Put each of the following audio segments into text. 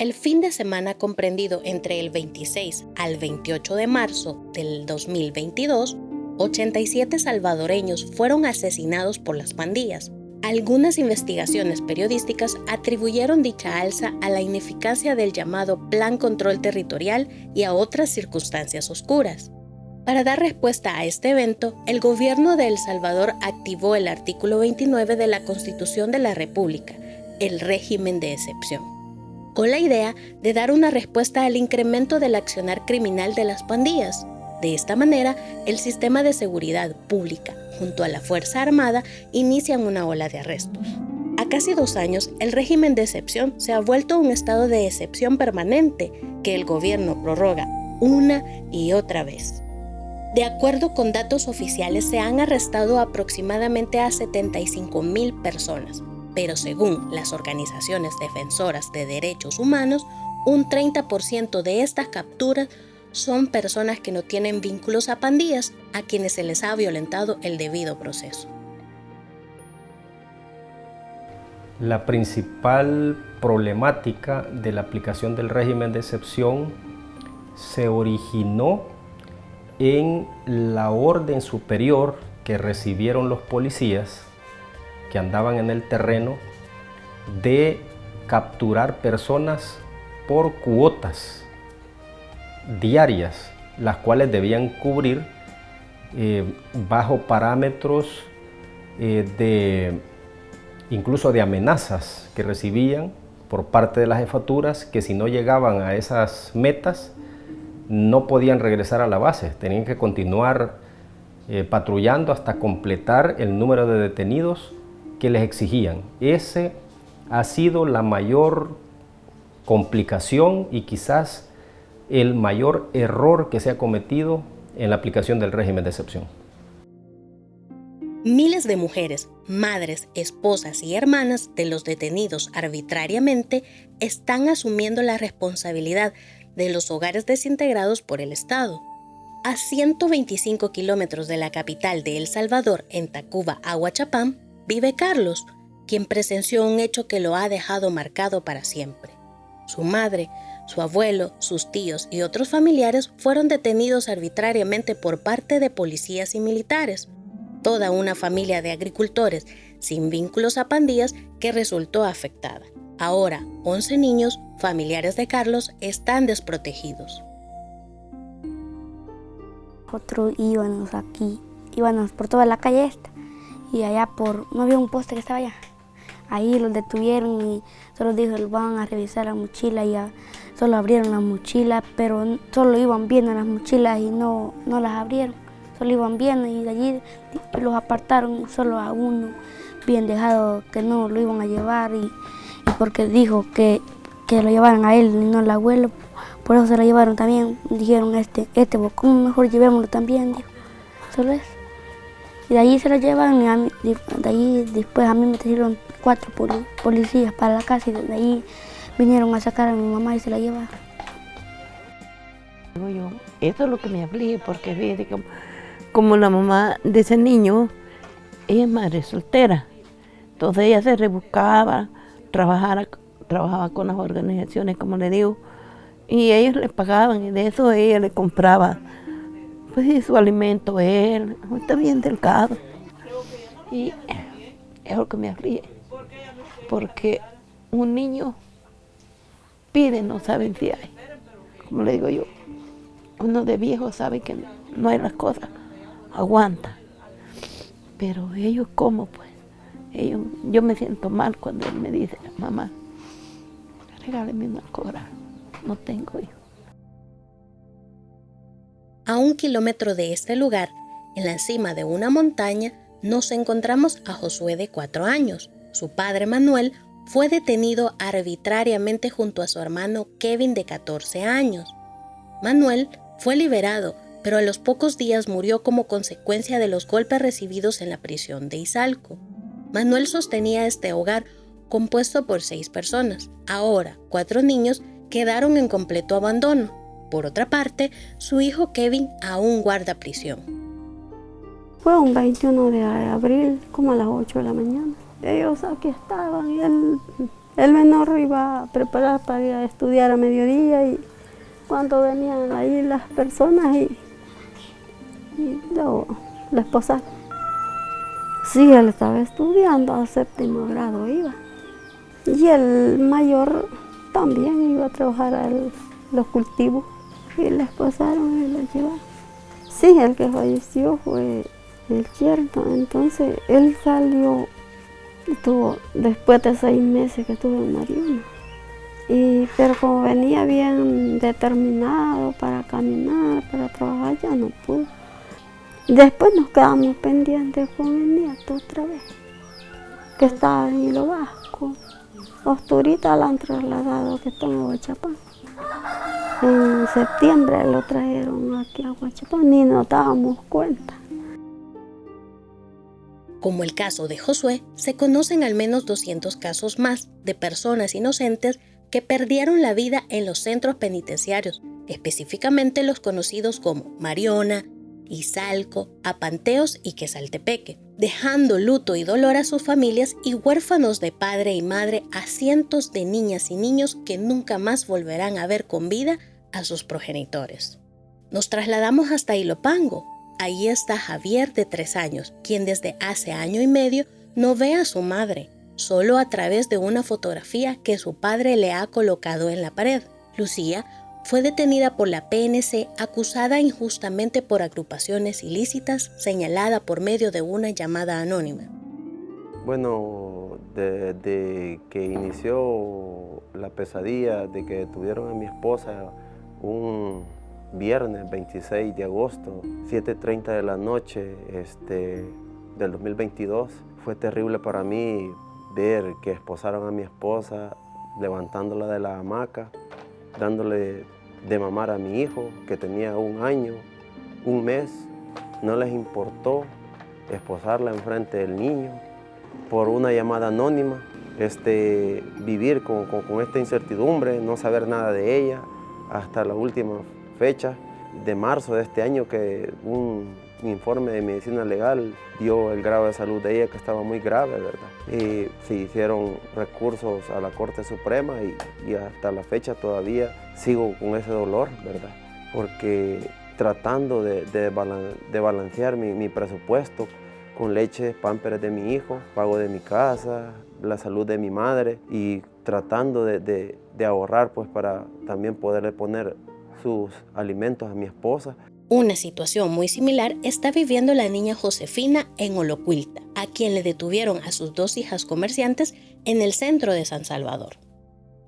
El fin de semana comprendido entre el 26 al 28 de marzo del 2022, 87 salvadoreños fueron asesinados por las pandillas. Algunas investigaciones periodísticas atribuyeron dicha alza a la ineficacia del llamado Plan Control Territorial y a otras circunstancias oscuras. Para dar respuesta a este evento, el gobierno de El Salvador activó el artículo 29 de la Constitución de la República, el régimen de excepción, con la idea de dar una respuesta al incremento del accionar criminal de las pandillas. De esta manera, el sistema de seguridad pública, junto a la Fuerza Armada, inician una ola de arrestos. A casi 2 años, el régimen de excepción se ha vuelto un estado de excepción permanente que el gobierno prorroga una y otra vez. De acuerdo con datos oficiales, se han arrestado aproximadamente a 75,000 personas, pero según las organizaciones defensoras de derechos humanos, un 30% de estas capturas son personas que no tienen vínculos a pandillas, a quienes se les ha violentado el debido proceso. La principal problemática de la aplicación del régimen de excepción se originó en la orden superior que recibieron los policías que andaban en el terreno de capturar personas por cuotas diarias, las cuales debían cubrir bajo parámetros incluso de amenazas que recibían por parte de las jefaturas, que si no llegaban a esas metas no podían regresar a la base, tenían que continuar patrullando hasta completar el número de detenidos que les exigían. Ese ha sido la mayor complicación y quizás el mayor error que se ha cometido en la aplicación del régimen de excepción. Miles de mujeres, madres, esposas y hermanas de los detenidos arbitrariamente están asumiendo la responsabilidad de los hogares desintegrados por el Estado. A 125 kilómetros de la capital de El Salvador, en Tacuba, Aguachapán, vive Carlos, quien presenció un hecho que lo ha dejado marcado para siempre. Su madre, su abuelo, sus tíos y otros familiares fueron detenidos arbitrariamente por parte de policías y militares. Toda una familia de agricultores sin vínculos a pandillas que resultó afectada. Ahora, 11 niños, familiares de Carlos, están desprotegidos. Nosotros íbamos por toda la calle esta, y allá no había un poste que estaba allá. Ahí los detuvieron y solo dijo, van a revisar la mochila, y solo abrieron la mochila, pero solo iban viendo las mochilas y no las abrieron. Solo iban viendo y de allí los apartaron, solo a uno bien dejado que no lo iban a llevar y porque dijo que lo llevaran a él y no al abuelo, por eso se lo llevaron también. Dijeron, ¿cómo mejor llevémoslo también? Dijo, solo eso. Y de allí se lo llevaron y de allí después a mí me trajeron 4 policías para la casa y de allí vinieron a sacar a mi mamá y se la llevaron. Eso es lo que me aflige porque fíjate como la mamá de ese niño, ella es madre soltera, entonces ella se rebuscaba, trabajaba con las organizaciones, como le digo, y ellos le pagaban y de eso ella le compraba pues su alimento. Él está bien delgado y es lo que me aflige, porque un niño pide, no saben si hay, como le digo yo, uno de viejo sabe que no hay las cosas, aguanta, pero ellos ¿cómo pues? Yo me siento mal cuando él me dice, mamá, regáleme una cobra, no tengo hijo. A 1 kilómetro de este lugar, en la cima de una montaña, nos encontramos a Josué de 4 años. Su padre Manuel fue detenido arbitrariamente junto a su hermano Kevin de 14 años. Manuel fue liberado, pero a los pocos días murió como consecuencia de los golpes recibidos en la prisión de Izalco. Manuel sostenía este hogar compuesto por 6 personas. Ahora, 4 niños quedaron en completo abandono. Por otra parte, su hijo Kevin aún guarda prisión. Fue un 21 de abril, como a las 8 de la mañana. Ellos aquí estaban y él El menor iba a preparar para ir a estudiar a mediodía y cuando venían ahí las personas y luego la esposa. Sí, él estaba estudiando, a 7º grado iba. Y el mayor también iba a trabajar a los cultivos y la esposaron y la llevaron. Sí, el que falleció fue el yerno, entonces él salió, estuvo después de 6 meses que estuvo en Mariona. Pero como venía bien determinado para caminar, para trabajar, ya no pudo. Después nos quedamos pendientes con el nieto otra vez, que estaba en Hilo Vasco. Ahorita la han trasladado, que está en Aguachapán. En septiembre lo trajeron aquí a Aguachapán, ni nos dábamos cuenta. Como el caso de Josué, se conocen al menos 200 casos más de personas inocentes que perdieron la vida en los centros penitenciarios, específicamente los conocidos como Mariona, Izalco, Apanteos y Quesaltepeque, dejando luto y dolor a sus familias y huérfanos de padre y madre a cientos de niñas y niños que nunca más volverán a ver con vida a sus progenitores. Nos trasladamos hasta Ilopango. Ahí está Javier, de 3 años, quien desde hace 1 año y medio no ve a su madre, solo a través de una fotografía que su padre le ha colocado en la pared. Lucía fue detenida por la PNC, acusada injustamente por agrupaciones ilícitas, señalada por medio de una llamada anónima. Bueno, desde que inició la pesadilla de que detuvieron a mi esposa un viernes 26 de agosto, 7:30 de la noche del 2022, fue terrible para mí ver que esposaron a mi esposa, levantándola de la hamaca, dándole de mamar a mi hijo, que tenía 1 año, 1 mes. No les importó esposarla enfrente del niño por una llamada anónima, vivir con esta incertidumbre, no saber nada de ella, hasta la última fecha de marzo de este año, que un informe de medicina legal dio el grado de salud de ella, que estaba muy grave, ¿verdad? Y se hicieron recursos a la Corte Suprema y hasta la fecha todavía sigo con ese dolor, ¿verdad? Porque tratando de balancear mi presupuesto con leche, pámperes de mi hijo, pago de mi casa, la salud de mi madre, y tratando de ahorrar pues para también poderle poner sus alimentos a mi esposa. Una situación muy similar está viviendo la niña Josefina en Olocuilta, a quien le detuvieron a sus 2 hijas comerciantes en el centro de San Salvador.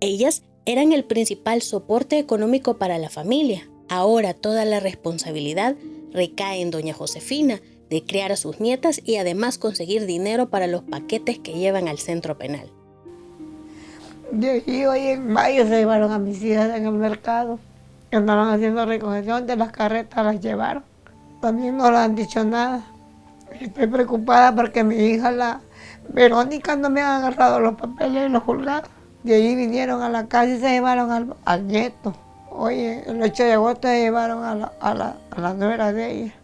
Ellas eran el principal soporte económico para la familia. Ahora toda la responsabilidad recae en doña Josefina de criar a sus nietas y además conseguir dinero para los paquetes que llevan al centro penal. De aquí hoy en mayo se llevaron a mis hijas en el mercado. Andaban haciendo recolección de las carretas, las llevaron. También no le han dicho nada. Estoy preocupada porque mi hija, la Verónica, no me ha agarrado los papeles en los juzgados. De ahí vinieron a la casa y se llevaron al nieto. Hoy, el 8 de agosto, se llevaron a la nuera de ella.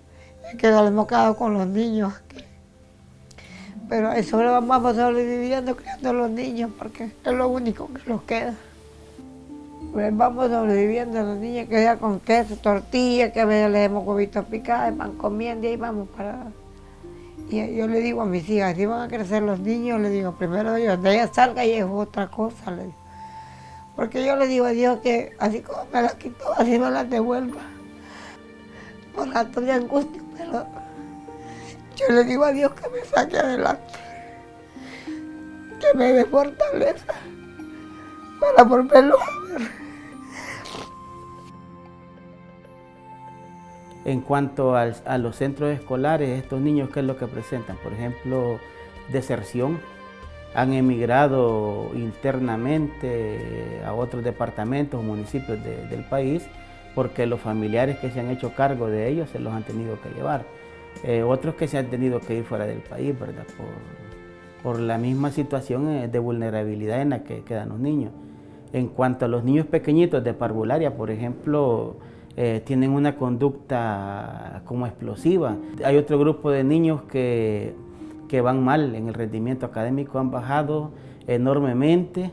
Que nos hemos quedado con los niños aquí. Pero eso lo vamos sobreviviendo criando a los niños porque es lo único que nos queda. Pues vamos sobreviviendo a los niños, que sea con queso, tortilla, que a veces les demos huevitos picados, van comiendo y ahí vamos para... Y yo le digo a mis hijas, si van a crecer los niños, le digo, primero Dios, de ella salga y es otra cosa, le digo. Porque yo le digo a Dios que así como me las quitó, así me las devuelva. Por rato de angustia, pero yo le digo a Dios que me saque adelante, que me dé fortaleza para volverlo a ver. En cuanto a los centros escolares, estos niños, ¿qué es lo que presentan? Por ejemplo, deserción. Han emigrado internamente a otros departamentos o municipios del país porque los familiares que se han hecho cargo de ellos se los han tenido que llevar. Otros que se han tenido que ir fuera del país, ¿verdad? Por la misma situación de vulnerabilidad en la que quedan los niños. En cuanto a los niños pequeñitos de parvularia, por ejemplo, tienen una conducta como explosiva. Hay otro grupo de niños que van mal en el rendimiento académico, han bajado enormemente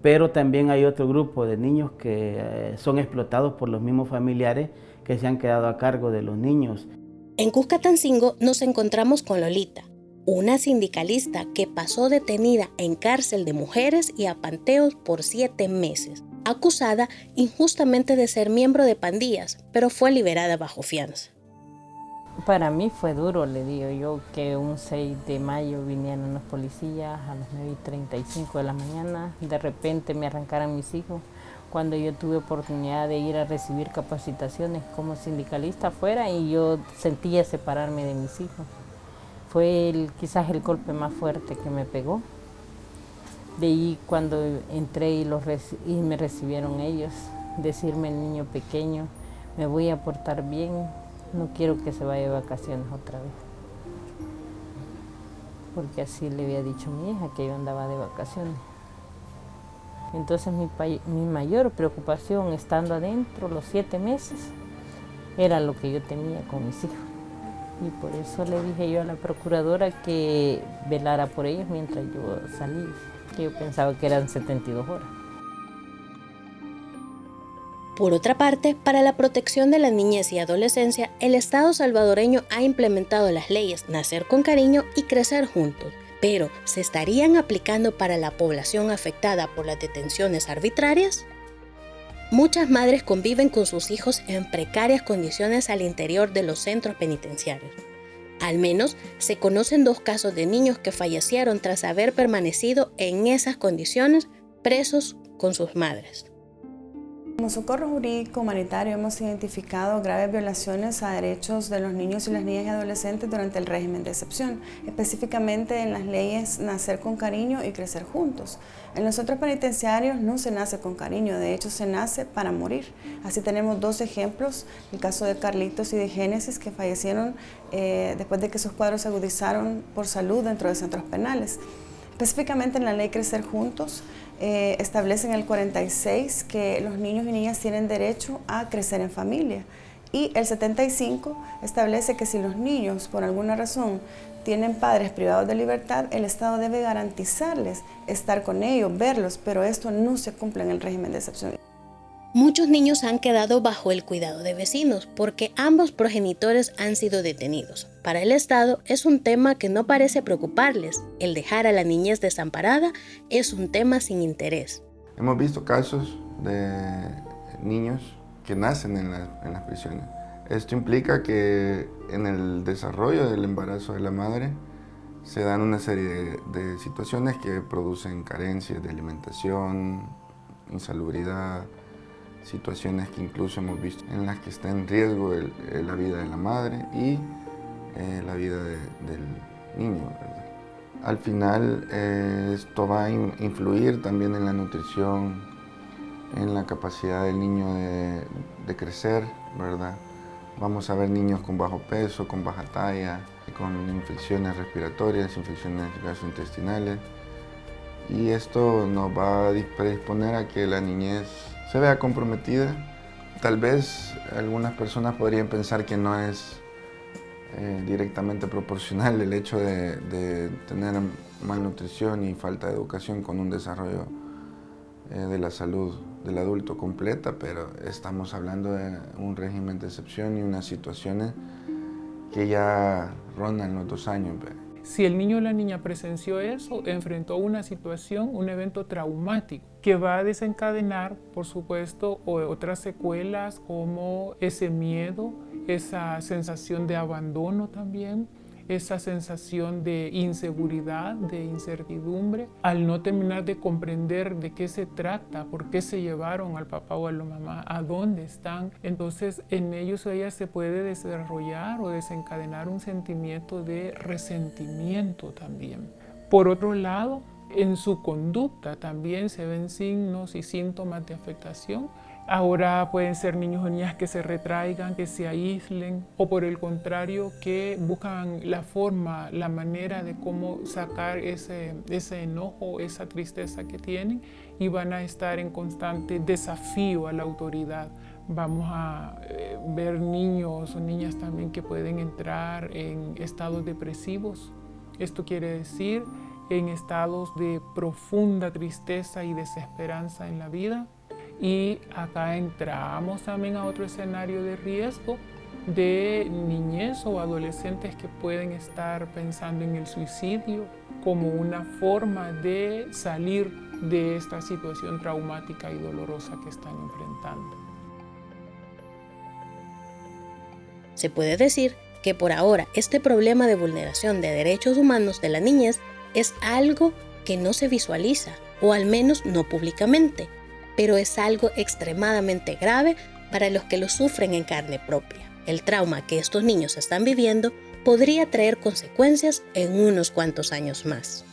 pero también hay otro grupo de niños que son explotados por los mismos familiares que se han quedado a cargo de los niños. En Cuscatancingo nos encontramos con Lolita, una sindicalista que pasó detenida en cárcel de mujeres y a panteos por 7 meses, acusada injustamente de ser miembro de pandillas, pero fue liberada bajo fianza. Para mí fue duro, le digo yo, que un 6 de mayo vinieran los policías a las 9:35 de la mañana, de repente me arrancaran mis hijos, cuando yo tuve oportunidad de ir a recibir capacitaciones como sindicalista afuera y yo sentía separarme de mis hijos. Fue quizás el golpe más fuerte que me pegó. De ahí cuando entré y me recibieron ellos, decirme el niño pequeño, me voy a portar bien, no quiero que se vaya de vacaciones otra vez. Porque así le había dicho a mi hija que yo andaba de vacaciones. Entonces mi mayor preocupación estando adentro los 7 meses era lo que yo tenía con mis hijos. Y por eso le dije yo a la procuradora que velara por ellos mientras yo salí, que yo pensaba que eran 72 horas. Por otra parte, para la protección de la niñez y adolescencia, el Estado salvadoreño ha implementado las leyes Nacer con Cariño y Crecer Juntos, pero ¿se estarían aplicando para la población afectada por las detenciones arbitrarias? Muchas madres conviven con sus hijos en precarias condiciones al interior de los centros penitenciarios. Al menos se conocen 2 casos de niños que fallecieron tras haber permanecido en esas condiciones presos con sus madres. Como Socorro Jurídico Humanitario hemos identificado graves violaciones a derechos de los niños y las niñas y adolescentes durante el régimen de excepción, específicamente en las leyes Nacer con Cariño y Crecer Juntos. En los centros penitenciarios no se nace con cariño, de hecho se nace para morir. Así tenemos 2 ejemplos, el caso de Carlitos y de Génesis, que fallecieron después de que sus cuadros se agudizaron por salud dentro de centros penales. Específicamente en la ley Crecer Juntos, establece en el 46 que los niños y niñas tienen derecho a crecer en familia, y el 75 establece que si los niños por alguna razón tienen padres privados de libertad, el Estado debe garantizarles estar con ellos, verlos, pero esto no se cumple en el régimen de excepción. Muchos niños han quedado bajo el cuidado de vecinos porque ambos progenitores han sido detenidos. Para el Estado es un tema que no parece preocuparles. El dejar a la niñez desamparada es un tema sin interés. Hemos visto casos de niños que nacen en las prisiones. Esto implica que en el desarrollo del embarazo de la madre se dan una serie de situaciones que producen carencias de alimentación, insalubridad, situaciones que incluso hemos visto en las que está en riesgo la vida de la madre y la vida del niño, ¿verdad? Al final esto va a influir también en la nutrición, en la capacidad del niño de crecer, ¿verdad? Vamos a ver niños con bajo peso, con baja talla, con infecciones respiratorias, infecciones gastrointestinales, y esto nos va a predisponer a que la niñez se vea comprometida. Tal vez algunas personas podrían pensar que no es directamente proporcional el hecho de tener malnutrición y falta de educación con un desarrollo de la salud del adulto completa, pero estamos hablando de un régimen de excepción y unas situaciones que ya rondan los 2 años. Si el niño o la niña presenció eso, enfrentó una situación, un evento traumático que va a desencadenar, por supuesto, otras secuelas como ese miedo, esa sensación de abandono también, esa sensación de inseguridad, de incertidumbre, al no terminar de comprender de qué se trata, por qué se llevaron al papá o a la mamá, a dónde están. Entonces en ellos o ellas se puede desarrollar o desencadenar un sentimiento de resentimiento también. Por otro lado, en su conducta también se ven signos y síntomas de afectación. Ahora pueden ser niños o niñas que se retraigan, que se aíslen, o por el contrario, que buscan la forma, la manera de cómo sacar ese enojo, esa tristeza que tienen, y van a estar en constante desafío a la autoridad. Vamos a ver niños o niñas también que pueden entrar en estados depresivos. Esto quiere decir en estados de profunda tristeza y desesperanza en la vida. Y acá entramos también a otro escenario de riesgo de niñez o adolescentes que pueden estar pensando en el suicidio como una forma de salir de esta situación traumática y dolorosa que están enfrentando. Se puede decir que por ahora este problema de vulneración de derechos humanos de la niñez es algo que no se visualiza, o al menos no públicamente, pero es algo extremadamente grave para los que lo sufren en carne propia. El trauma que estos niños están viviendo podría traer consecuencias en unos cuantos años más.